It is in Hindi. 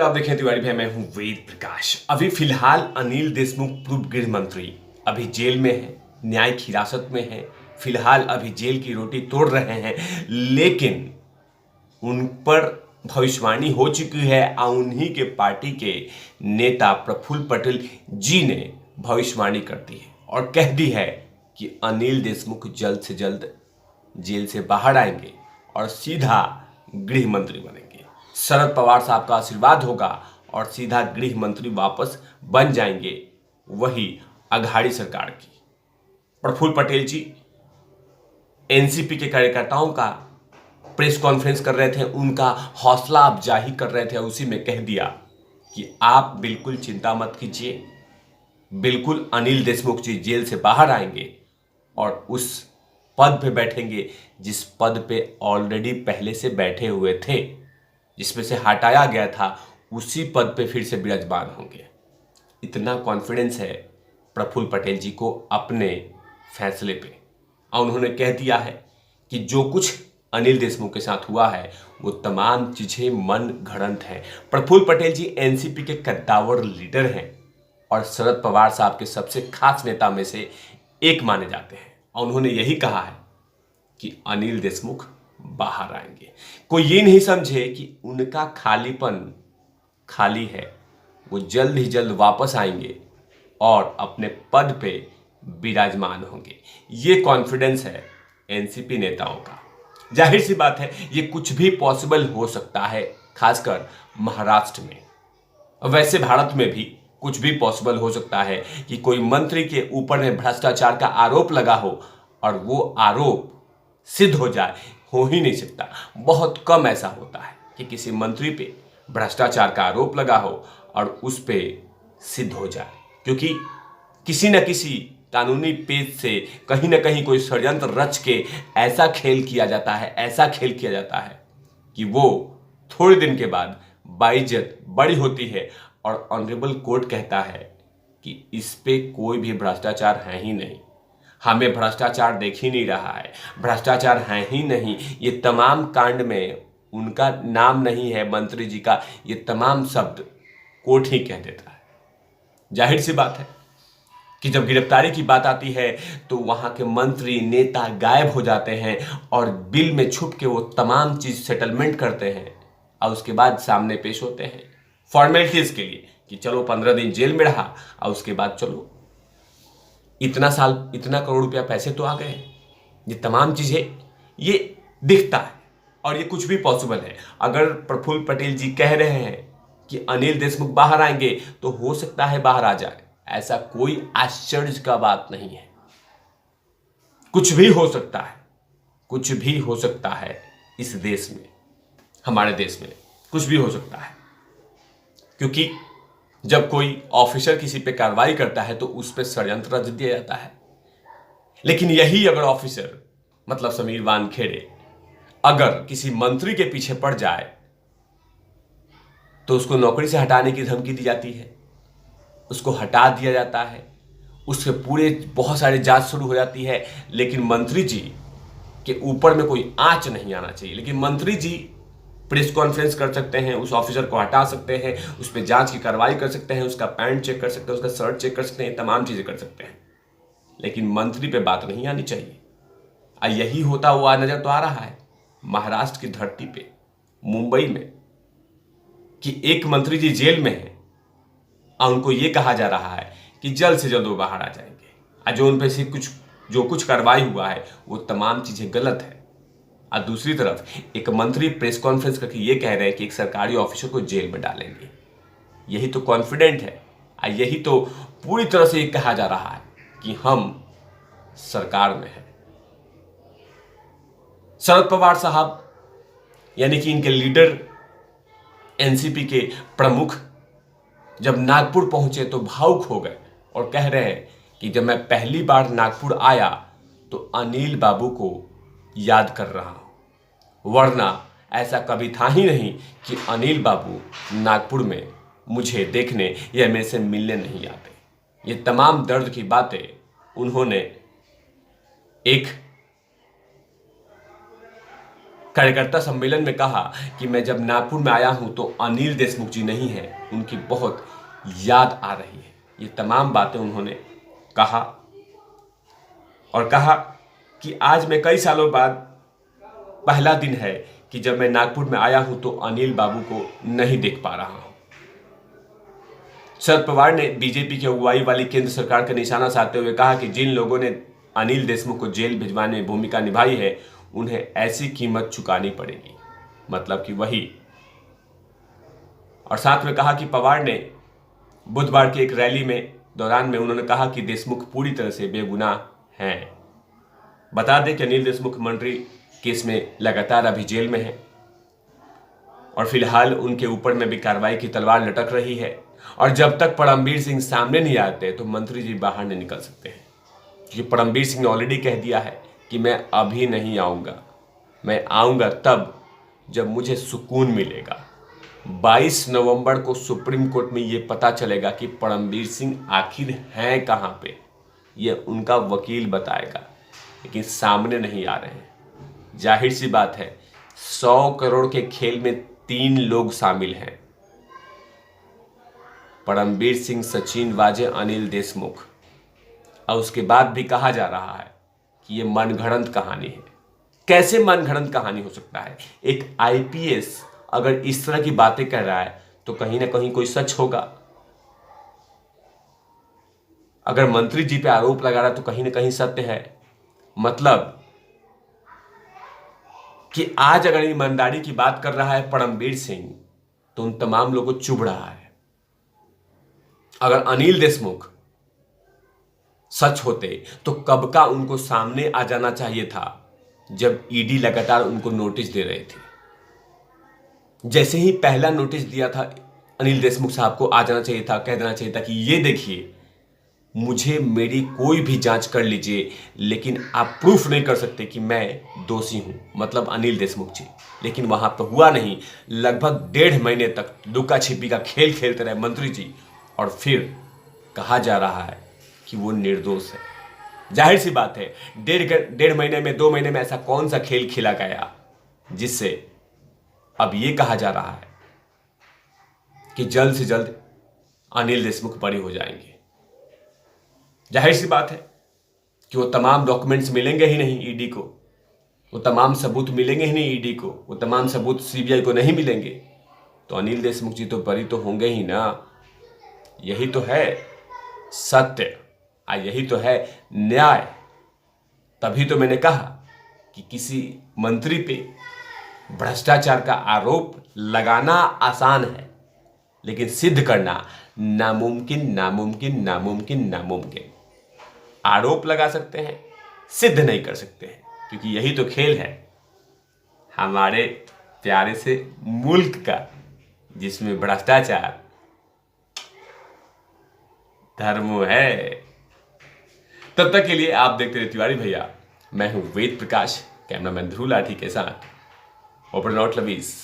आप देखें तिवारी भाई, मैं हूं वेद प्रकाश। अभी फिलहाल अनिल देशमुख पूर्व गृह मंत्री अभी जेल में है, न्यायिक हिरासत में है। फिलहाल अभी जेल की रोटी तोड़ रहे हैं, लेकिन उन पर भविष्यवाणी हो चुकी है और उन्हीं के पार्टी के नेता प्रफुल्ल पटेल जी ने भविष्यवाणी कर दी है और कह दी है कि अनिल देशमुख जल्द से जल्द जेल से बाहर आएंगे और सीधा गृह मंत्री बनेंगे। शरद पवार साहब का आशीर्वाद होगा और सीधा गृह मंत्री वापस बन जाएंगे, वही अघाड़ी सरकार की। प्रफुल्ल पटेल जी एनसीपी के कार्यकर्ताओं का प्रेस कॉन्फ्रेंस कर रहे थे, उनका हौसला अफजाई कर रहे थे, उसी में कह दिया कि आप बिल्कुल चिंता मत कीजिए, बिल्कुल अनिल देशमुख जी जेल से बाहर आएंगे और उस पद पे बैठेंगे जिस पद पे ऑलरेडी पहले से बैठे हुए थे, जिसमें से हटाया गया था, उसी पद पे फिर से विराजमान होंगे। इतना कॉन्फिडेंस है प्रफुल्ल पटेल जी को अपने फैसले पे, और उन्होंने कह दिया है कि जो कुछ अनिल देशमुख के साथ हुआ है वो तमाम चीजें मन घड़ंत है। प्रफुल्ल पटेल जी एनसीपी के कद्दावर लीडर हैं और शरद पवार साहब के सबसे खास नेता में से एक माने जाते हैं, और उन्होंने यही कहा है कि अनिल देशमुख बाहर आएंगे। कोई ये नहीं समझे कि उनका खालीपन खाली है, वो जल्द ही जल्द वापस आएंगे और अपने पद पे विराजमान होंगे। ये कॉन्फिडेंस है एनसीपी नेताओं का। जाहिर सी बात है ये कुछ भी पॉसिबल हो सकता है, खासकर महाराष्ट्र में। वैसे भारत में भी कुछ भी पॉसिबल हो सकता है कि कोई मंत्री के ऊपर में भ्रष्टाचार का आरोप लगा हो और वो आरोप सिद्ध हो जाए। हो ही नहीं सकता, बहुत कम ऐसा होता है कि किसी मंत्री पे भ्रष्टाचार का आरोप लगा हो और उस पे सिद्ध हो जाए, क्योंकि किसी न किसी कानूनी पेज से कहीं ना कहीं कोई षड्यंत्र रच के ऐसा खेल किया जाता है, ऐसा खेल किया जाता है कि वो थोड़े दिन के बाद बाइज्जत बड़ी होती है और ऑनरेबल कोर्ट कहता है कि इस पे कोई भी भ्रष्टाचार है ही नहीं, हमें भ्रष्टाचार देख ही नहीं रहा है, भ्रष्टाचार है ही नहीं, ये तमाम कांड में उनका नाम नहीं है, मंत्री जी का, ये तमाम शब्द कोर्ट ही कह देता है। जाहिर सी बात है कि जब गिरफ्तारी की बात आती है तो वहां के मंत्री नेता गायब हो जाते हैं और बिल में छुप के वो तमाम चीज सेटलमेंट करते हैं और उसके बाद सामने पेश होते हैं फॉर्मेलिटीज के लिए कि चलो 15 दिन जेल में रहा और उसके बाद चलो इतना साल इतना करोड़ रुपया पैसे तो आ गए। ये तमाम चीजें ये दिखता है और ये कुछ भी पॉसिबल है। अगर प्रफुल्ल पटेल जी कह रहे हैं कि अनिल देशमुख बाहर आएंगे तो हो सकता है बाहर आ जाए, ऐसा कोई आश्चर्य का बात नहीं है। कुछ भी हो सकता है, कुछ भी हो सकता है इस देश में, हमारे देश में कुछ भी हो सकता है, क्योंकि जब कोई ऑफिसर किसी पे कार्रवाई करता है तो उस पे षड्यंत्र रच दिया जाता है। लेकिन यही अगर ऑफिसर मतलब समीर वानखेड़े अगर किसी मंत्री के पीछे पड़ जाए तो उसको नौकरी से हटाने की धमकी दी जाती है, उसको हटा दिया जाता है, उसके पूरे बहुत सारे जांच शुरू हो जाती है, लेकिन मंत्री जी के ऊपर में कोई आंच नहीं आना चाहिए। लेकिन मंत्री जी प्रेस कॉन्फ्रेंस कर सकते हैं, उस ऑफिसर को हटा सकते हैं, उस पर जांच की कार्रवाई कर सकते हैं, उसका पैंट चेक कर सकते हैं, उसका शर्ट चेक कर सकते हैं, तमाम चीजें कर सकते हैं, लेकिन मंत्री पे बात नहीं आनी चाहिए। यही होता हुआ नजर तो आ रहा है महाराष्ट्र की धरती पे, मुंबई में, कि एक मंत्री जी जेल में है और उनको ये कहा जा रहा है कि जल्द से जल्द वो बाहर आ जाएंगे, और जो उन पे से जो कुछ कार्रवाई हुआ है वो तमाम चीजें गलत है। और दूसरी तरफ एक मंत्री प्रेस कॉन्फ्रेंस करके ये कह रहे हैं कि एक सरकारी ऑफिसर को जेल में डालेंगे। यही तो कॉन्फिडेंट है, और यही तो पूरी तरह से ये कहा जा रहा है कि हम सरकार में हैं। शरद पवार साहब यानी कि इनके लीडर, एनसीपी के प्रमुख, जब नागपुर पहुंचे तो भावुक हो गए और कह रहे हैं कि जब मैं पहली बार नागपुर आया तो अनिल बाबू को याद कर रहा हूं, वरना ऐसा कभी था ही नहीं कि अनिल बाबू नागपुर में मुझे देखने या मेरे से मिलने नहीं आते। ये तमाम दर्द की बातें उन्होंने एक कार्यकर्ता सम्मेलन में कहा कि मैं जब नागपुर में आया हूं तो अनिल देशमुख जी नहीं है, उनकी बहुत याद आ रही है। ये तमाम बातें उन्होंने कहा और कहा कि आज मैं कई सालों बाद पहला दिन है कि जब मैं नागपुर में आया हूं तो अनिल बाबू को नहीं देख पा रहा हूं। शरद पवार ने बीजेपी की अगुवाई वाली केंद्र सरकार का निशाना साधते हुए कहा कि जिन लोगों ने अनिल देशमुख को जेल भिजवाने में भूमिका निभाई है उन्हें ऐसी कीमत चुकानी पड़ेगी, मतलब कि वही। और साथ में कहा कि पवार ने बुधवार की एक रैली में दौरान में उन्होंने कहा कि देशमुख पूरी तरह से बेगुनाह हैं। बता दें कि अनिल देशमुख मंत्री केस में लगातार अभी जेल में है और फिलहाल उनके ऊपर में भी कार्रवाई की तलवार लटक रही है और जब तक परमबीर सिंह सामने नहीं आते तो मंत्री जी बाहर नहीं निकल सकते हैं, क्योंकि परमबीर सिंह ने ऑलरेडी कह दिया है कि मैं अभी नहीं आऊँगा, मैं आऊँगा तब जब मुझे सुकून मिलेगा। 22 नवंबर को सुप्रीम कोर्ट में ये पता चलेगा कि परमबीर सिंह आखिर हैं कहाँ पे, ये उनका वकील बताएगा, लेकिन सामने नहीं आ रहे हैं। जाहिर सी बात है 100 करोड़ के खेल में 3 लोग शामिल हैं, परमबीर सिंह, सचिन वाजे, अनिल देशमुख। और उसके बाद भी कहा जा रहा है कि ये मनगढ़ंत कहानी है। कैसे मनगढ़ंत कहानी हो सकता है? एक आईपीएस अगर इस तरह की बातें कर रहा है तो कहीं ना कहीं कोई सच होगा। अगर मंत्री जी पे आरोप लगा रहा है तो कहीं ना कहीं सत्य है। मतलब कि आज अगर ईमानदारी की बात कर रहा है परमबीर सिंह तो उन तमाम लोगों को चुभ रहा है। अगर अनिल देशमुख सच होते तो कब का उनको सामने आ जाना चाहिए था, जब ईडी लगातार उनको नोटिस दे रहे थे। जैसे ही पहला नोटिस दिया था अनिल देशमुख साहब को आ जाना चाहिए था, कह देना चाहिए था कि ये देखिए मुझे मेरी कोई भी जांच कर लीजिए लेकिन आप प्रूफ नहीं कर सकते कि मैं दोषी हूं, मतलब अनिल देशमुख जी। लेकिन वहां पर हुआ नहीं। लगभग 1.5 महीने तक लुका छिपी का खेल खेलते रहे मंत्री जी और फिर कहा जा रहा है कि वो निर्दोष है। जाहिर सी बात है 1.5 महीने में 2 महीने में ऐसा कौन सा खेल खेला गया जिससे अब ये कहा जा रहा है कि जल्द से जल्द अनिल देशमुख बरी हो जाएंगे। जाहिर सी बात है कि वो तमाम डॉक्यूमेंट्स मिलेंगे ही नहीं ईडी को, वो तमाम सबूत मिलेंगे ही नहीं ईडी को, वो तमाम सबूत सीबीआई को नहीं मिलेंगे, तो अनिल देशमुख जी तो बरी तो होंगे ही ना। यही तो है सत्य, यही तो है न्याय। तभी तो मैंने कहा कि किसी मंत्री पे भ्रष्टाचार का आरोप लगाना आसान है, लेकिन सिद्ध करना नामुमकिन, नामुमकिन, नामुमकिन, नामुमकिन। आरोप लगा सकते हैं, सिद्ध नहीं कर सकते हैं, क्योंकि यही तो खेल है हमारे प्यारे से मुल्क का, जिसमें भ्रष्टाचार धर्म है। तब तक के लिए आप देखते रहे तिवारी भैया। मैं हूं वेद प्रकाश, कैमरामैन ध्रुव लाठी के साथ। Open not lovies.